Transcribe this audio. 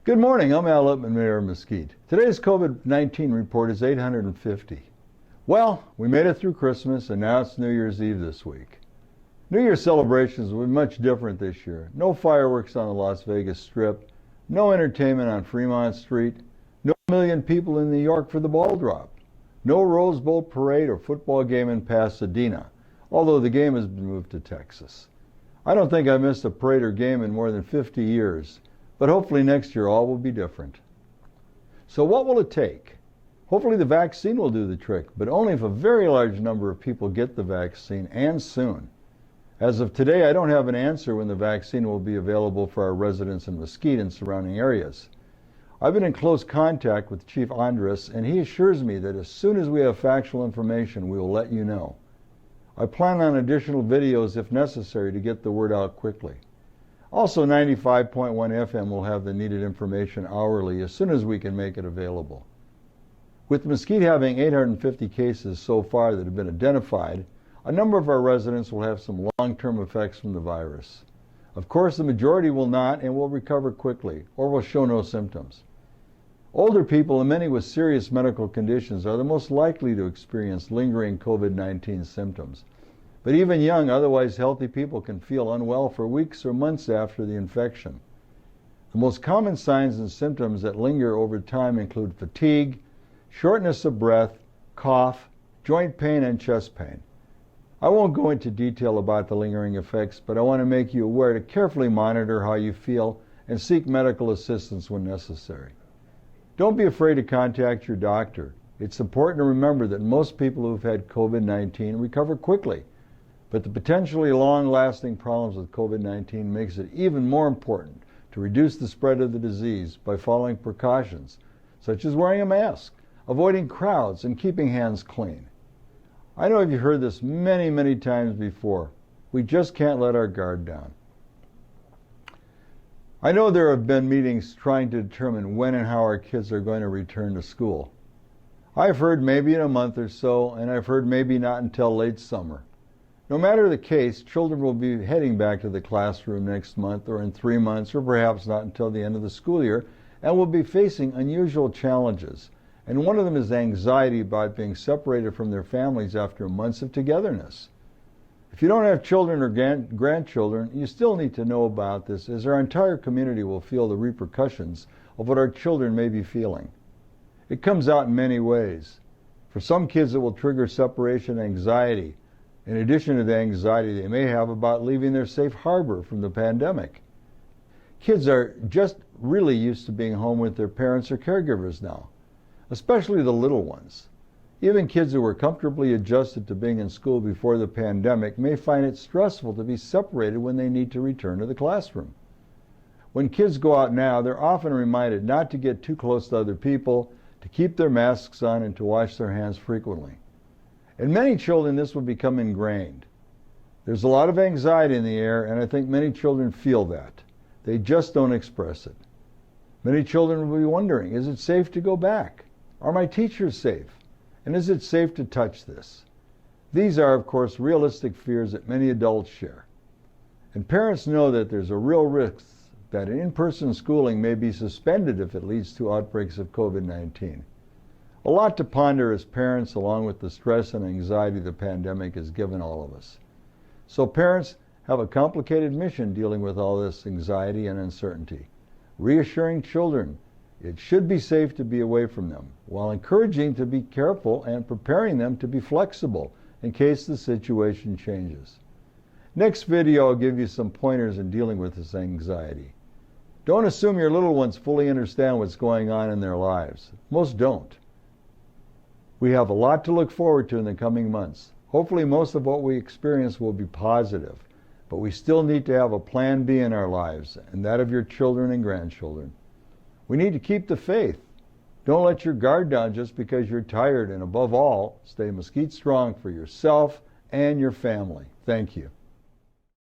Good morning, I'm Al Litman, Mayor of Mesquite. Today's COVID-19 report is 850. Well, we made it through Christmas and now it's New Year's Eve this week. New Year's celebrations will be much different this year. No fireworks on the Las Vegas Strip, no entertainment on Fremont Street, no million people in New York for the ball drop, no Rose Bowl parade or football game in Pasadena, although the game has been moved to Texas. I don't think I've missed a parade or game in more than 50 years. But hopefully next year all will be different. So what will it take? Hopefully the vaccine will do the trick, but only if a very large number of people get the vaccine, and soon. As of today, I don't have an answer when the vaccine will be available for our residents in Mesquite and surrounding areas. I've been in close contact with Chief Andres, and he assures me that as soon as we have factual information, we will let you know. I plan on additional videos if necessary to get the word out quickly. Also, 95.1 FM will have the needed information hourly as soon as we can make it available. With Mesquite having 850 cases so far that have been identified, a number of our residents will have some long-term effects from the virus. Of course, the majority will not and will recover quickly or will show no symptoms. Older people and many with serious medical conditions are the most likely to experience lingering COVID-19 symptoms. But even young, otherwise healthy people can feel unwell for weeks or months after the infection. The most common signs and symptoms that linger over time include fatigue, shortness of breath, cough, joint pain, and chest pain. I won't go into detail about the lingering effects, but I want to make you aware to carefully monitor how you feel and seek medical assistance when necessary. Don't be afraid to contact your doctor. It's important to remember that most people who've had COVID-19 recover quickly. But the potentially long-lasting problems with COVID-19 makes it even more important to reduce the spread of the disease by following precautions, such as wearing a mask, avoiding crowds, and keeping hands clean. I know you've heard this many, many times before. We just can't let our guard down. I know there have been meetings trying to determine when and how our kids are going to return to school. I've heard maybe in a month or so, and I've heard maybe not until late summer. No matter the case, children will be heading back to the classroom next month or in 3 months or perhaps not until the end of the school year and will be facing unusual challenges. And one of them is anxiety about being separated from their families after months of togetherness. If you don't have children or grandchildren, you still need to know about this, as our entire community will feel the repercussions of what our children may be feeling. It comes out in many ways. For some kids, it will trigger separation anxiety, in addition to the anxiety they may have about leaving their safe harbor from the pandemic. Kids are just really used to being home with their parents or caregivers now, especially the little ones. Even kids who were comfortably adjusted to being in school before the pandemic may find it stressful to be separated when they need to return to the classroom. When kids go out now, they're often reminded not to get too close to other people, to keep their masks on, and to wash their hands frequently. In many children, this will become ingrained. There's a lot of anxiety in the air, and I think many children feel that. They just don't express it. Many children will be wondering, is it safe to go back? Are my teachers safe? And is it safe to touch this? These are, of course, realistic fears that many adults share. And parents know that there's a real risk that in-person schooling may be suspended if it leads to outbreaks of COVID-19. A lot to ponder as parents, along with the stress and anxiety the pandemic has given all of us. So parents have a complicated mission dealing with all this anxiety and uncertainty, reassuring children it should be safe to be away from them, while encouraging to be careful and preparing them to be flexible in case the situation changes. Next video, I'll give you some pointers in dealing with this anxiety. Don't assume your little ones fully understand what's going on in their lives. Most don't. We have a lot to look forward to in the coming months. Hopefully most of what we experience will be positive, but we still need to have a plan B in our lives, and that of your children and grandchildren. We need to keep the faith. Don't let your guard down just because you're tired, and above all, stay Mesquite strong for yourself and your family. Thank you.